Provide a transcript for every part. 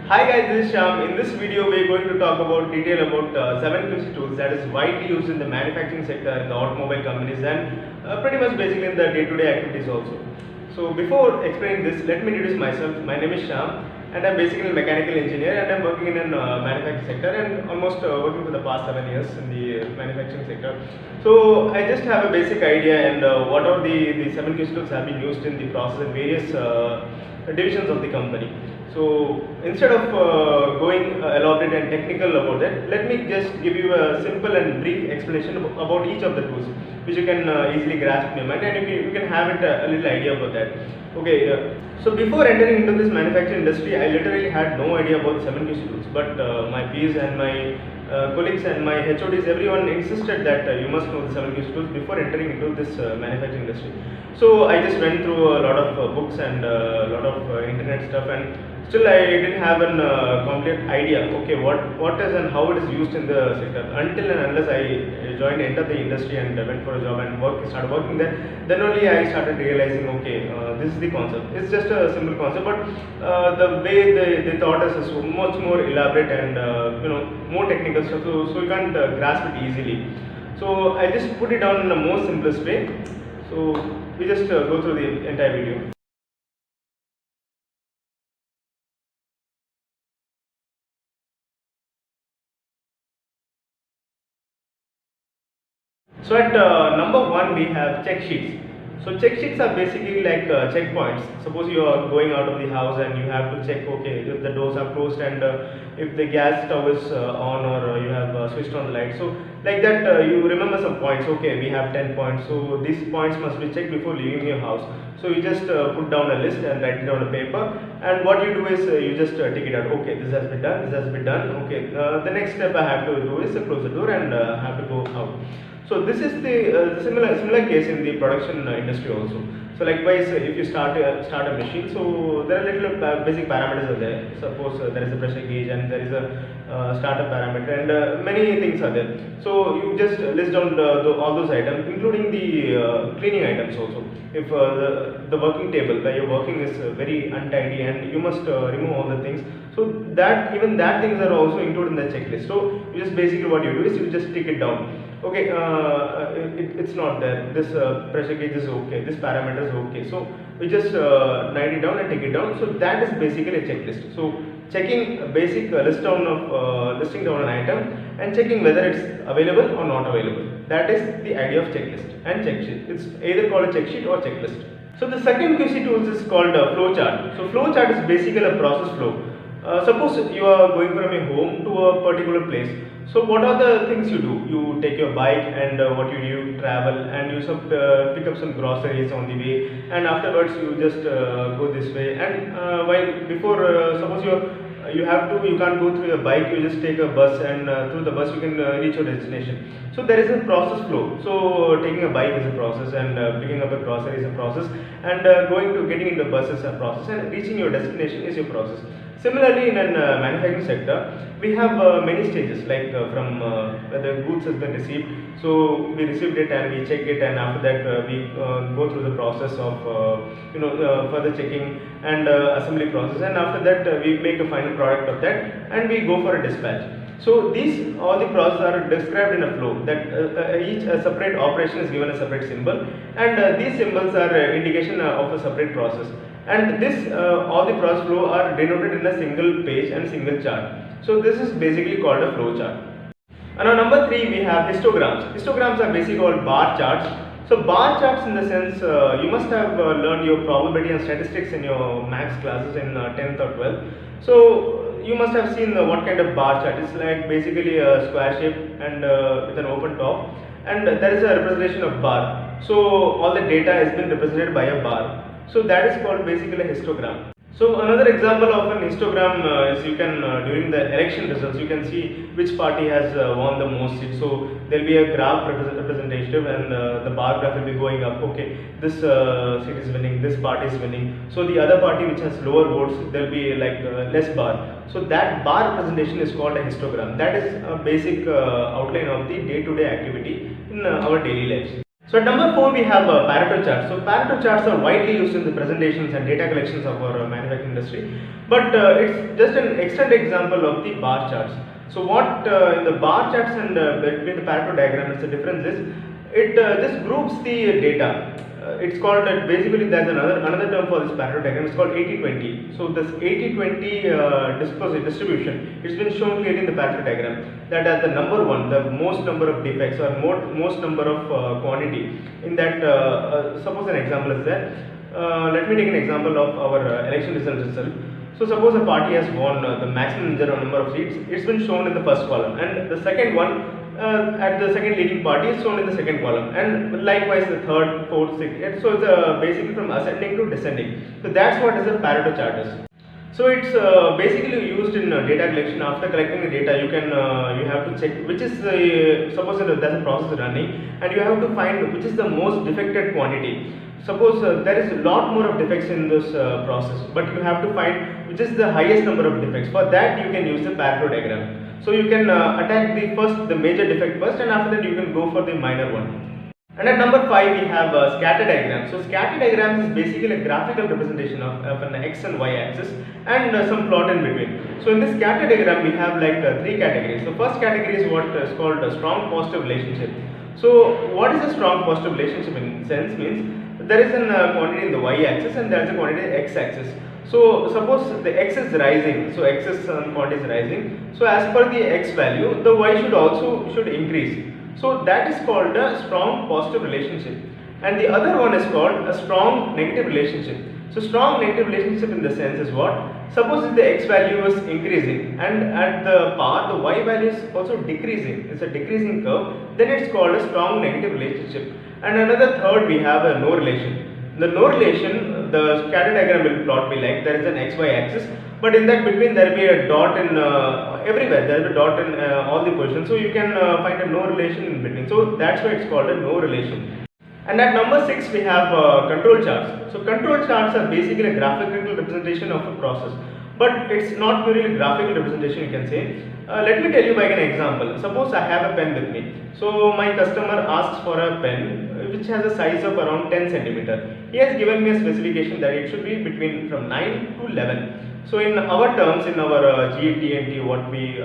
Hi guys, this is Sham. In this video, we are going to talk about detail about 7QC tools that is widely used in the manufacturing sector, in the automobile companies, and pretty much basically in the day-to-day activities also. So before explaining this, let me introduce myself. My name is Sham, and I'm basically a mechanical engineer, and I'm working in a manufacturing sector, and almost working for the past 7 years in the manufacturing sector. So I just have a basic idea, and what are the 7QC tools have been used in the process in various divisions of the company. So instead of going elaborate and technical about that, let me just give you a simple and brief explanation about each of the tools, which you can easily grasp in your mind, and you can have it a little idea about that. Okay, so before entering into this manufacturing industry, I literally had no idea about 7QC tools, but my peers and my colleagues and my HODs, everyone insisted that you must know the 7QC tools before entering into this manufacturing industry. So I just went through a lot of books and a lot of internet stuff, and still I didn't have an complete idea. Okay, what is and how it is used in the sector, until and unless I entered the industry and went for a job and started working there. Then only I started realizing, okay, this is the concept. It's just a simple concept, but the way they taught us is so much more elaborate and more technical stuff. So you can't grasp it easily. So I just put it down in the most simplest way. So we just go through the entire video. So at number one, we have check sheets. So check sheets are basically like checkpoints. Suppose you are going out of the house and you have to check, okay, if the doors are closed and if the gas stove is on, or you have switched on the light. So like that, you remember some points. Okay, we have 10 points. So these points must be checked before leaving your house. So you just put down a list and write it on a paper. And what you do is you just take it out. Okay, this has been done. This has been done. Okay, the next step I have to do is close the door and have to go out. So this is the similar case in the production industry also. So likewise, if you start a machine, so there are little basic parameters are there. Suppose there is a pressure gauge and there is a startup parameter, and many things are there. So you just list down all those items, including the cleaning items also. If the working table where you're working is very untidy and you must remove all the things, so that even that things are also included in the checklist. So you just basically what you do is you just tick it down. Okay, it's not there. This pressure gauge is okay. This parameter is okay. So we just write it down and take it down. So that is basically a checklist. So checking a basic listing down an item and checking whether it's available or not available. That is the idea of checklist and check sheet. It's either called a check sheet or checklist. So the second QC tools is called flowchart. So flowchart is basically a process flow. Suppose you are going from your home to a particular place. So what are the things you do? You take your bike and what you do, you travel and you pick up some groceries on the way, and afterwards you just go this way. And while before, suppose you can't go through your bike, you just take a bus, and through the bus you can reach your destination. So there is a process flow. So taking a bike is a process, and picking up a grocery is a process, and getting into a bus is a process, and reaching your destination is your process. Similarly, in a manufacturing sector, we have many stages, like from where the goods has been received. So we received it and we check it, and after that we go through the process of further checking and assembly process, and after that we make a final product of that, and we go for a dispatch. So these all the processes are described in a flow, that each separate operation is given a separate symbol, and these symbols are indication of a separate process. And this all the process flow are denoted in a single page and single chart. So this is basically called a flow chart. And on number 3, we have histograms. Histograms are basically called bar charts. So bar charts, in the sense, you must have learned your probability and statistics in your maths classes in 10th or 12th. So you must have seen what kind of bar chart. It's like basically a square shape and with an open top, and there is a representation of bar. So all the data has been represented by a bar. So that is called basically a histogram. So another example of an histogram is you can during the election results you can see which party has won the most seats. So there will be a graph representative, and the bar graph will be going up. Okay, this seat is winning, this party is winning. So the other party which has lower votes, there will be like less bar. So that bar representation is called a histogram. That is a basic outline of the day-to-day activity in our daily lives. So at number 4, we have Pareto charts. So Pareto charts are widely used in the presentations and data collections of our manufacturing industry. But it's just an extent example of the bar charts. So what in the bar charts and between the Pareto diagram is the difference is it just groups the data. It's called basically there's another term for this Pareto diagram. It's called 80-20. So this 80-20 distribution, it's been shown clearly in the Pareto diagram that as the number one, the most number of defects or most number of quantity in that. Suppose an example is there. Let me take an example of our election results itself. So suppose a party has won the maximum number of seats. It's been shown in the first column, and the second one. At the second leading party is shown in the second column, and likewise the third, fourth, sixth. So it's basically from ascending to descending. So that's what is a Pareto chart is. So it's basically used in data collection. After collecting the data, you can you have to check which is suppose there's a process running, and you have to find which is the most defected quantity. Suppose there is a lot more of defects in this process, but you have to find which is the highest number of defects. For that, you can use the Pareto diagram. So you can attack the major defect first, and after that you can go for the minor one. And at number 5 we have scatter diagram. So scatter diagram is basically a graphical representation of an x and y axis and some plot in between. So in this scatter diagram we have like 3 categories. So first category is what is called a strong positive relationship. So what is a strong positive relationship in sense means there is a quantity in the y axis and there is a quantity in the x axis. So suppose the x is rising, so x is quantity is rising. So as per the x value, the y should increase. So that is called a strong positive relationship. And the other one is called a strong negative relationship. So strong negative relationship in the sense is what? Suppose if the x value is increasing and at the path the y value is also decreasing, it's a decreasing curve, then it's called a strong negative relationship. And another third we have a no relation. The no relation, the scatter diagram will plot be like there is an xy axis, but in that between there will be a dot in everywhere, there will be a dot in all the positions, so you can find a no relation in between. So that's why it's called a no relation. And at number 6 we have control charts. So control charts are basically a graphical representation of a process, but it's not really graphical representation, you can say. Let me tell you by an example. Suppose I have a pen with me. So my customer asks for a pen which has a size of around 10 centimeter. He has given me a specification that it should be between from 9 to 11. So in our terms, in our GTNT,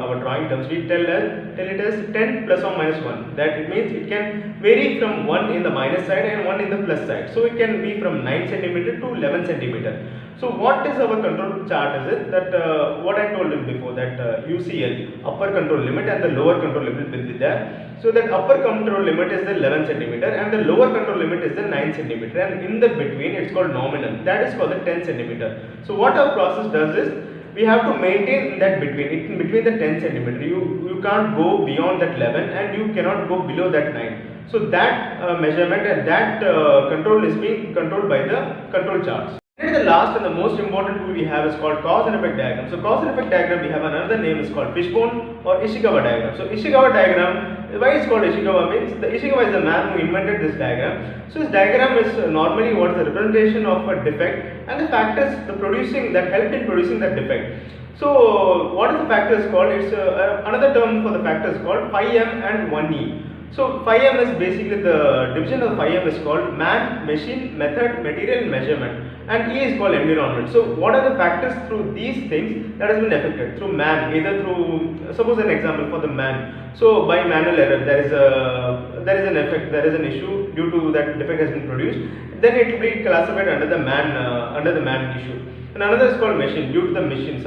our drawing terms, we tell it as 10 plus or minus 1. That it means it can vary from 1 in the minus side and 1 in the plus side. So it can be from 9 centimeter to 11 centimeter. So what is our control chart is it that what I told you before that UCL, upper control limit and the lower control limit will be there. So that upper control limit is the 11 centimeter and the lower control limit is the 9 centimeter, and in the between it's called nominal, that is called the 10 centimeter. So what our process does is we have to maintain that between the 10 centimeter. You can't go beyond that 11 and you cannot go below that 9. So that measurement and that control is being controlled by the control charts. And the last and the most important tool we have is called cause and effect diagram. So cause and effect diagram, we have another name is called fishbone or Ishikawa diagram. So Ishikawa diagram, why it's called Ishikawa means the Ishikawa is the man who invented this diagram. So this diagram is normally what is the representation of a defect and the factors that help in producing that defect. So what is the factors called? It's another term for the factors called phi m and 1e. So phi m is basically the division of phi m is called man, machine, method, material, measurement, and E is called environment. So what are the factors through these things that has been affected? Through man, either through, suppose an example for the man. So by manual error there is an effect, there is an issue due to that defect has been produced. Then it will be classified under the man issue. And another is called machine, due to the machine,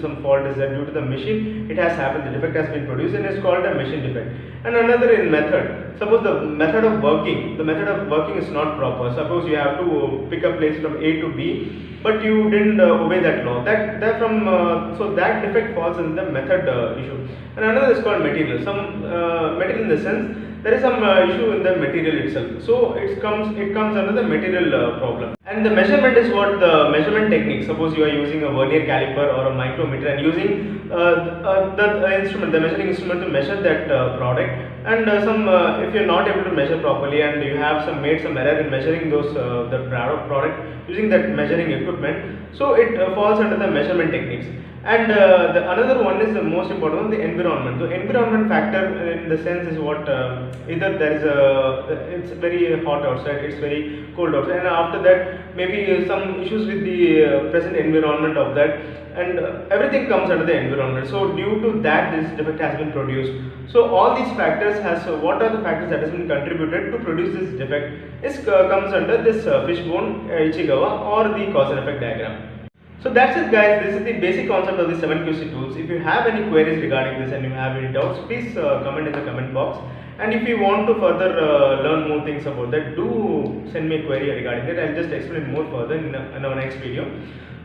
some fault is there due to the machine, it has happened, the defect has been produced and it's called a machine defect. And another in method, suppose the method of working is not proper. Suppose you have to pick a place from A to B, but you didn't obey that law. So that defect falls in the method issue. And another is called material. Some material in the sense there is some issue in the material itself. So it comes under the material problem. And the measurement is what the measurement technique. Suppose you are using a vernier caliper or a micrometer and using the measuring instrument to measure that product. And if you are not able to measure properly and you have made some error in measuring the product using that measuring equipment, so it falls under the measurement techniques. And the another one is the most important one, the environment. The environment factor in the sense is what either there is it's very hot outside, it's very cold outside, and after that maybe some issues with the present environment of that, and everything comes under the environment. So due to that, this defect has been produced. So all these factors has what are the factors that has been contributed to produce this defect is comes under this fishbone Ichikawa or the cause and effect diagram. So that's it guys, this is the basic concept of the 7QC tools. If you have any queries regarding this and you have any doubts, please comment in the comment box. And if you want to further learn more things about that, do send me a query regarding that. I'll just explain more further in our next video.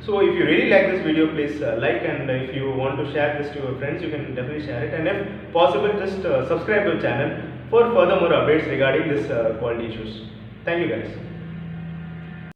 So if you really like this video, please like, and if you want to share this to your friends, you can definitely share it. And if possible, just subscribe to the channel for further more updates regarding this quality issues. Thank you guys.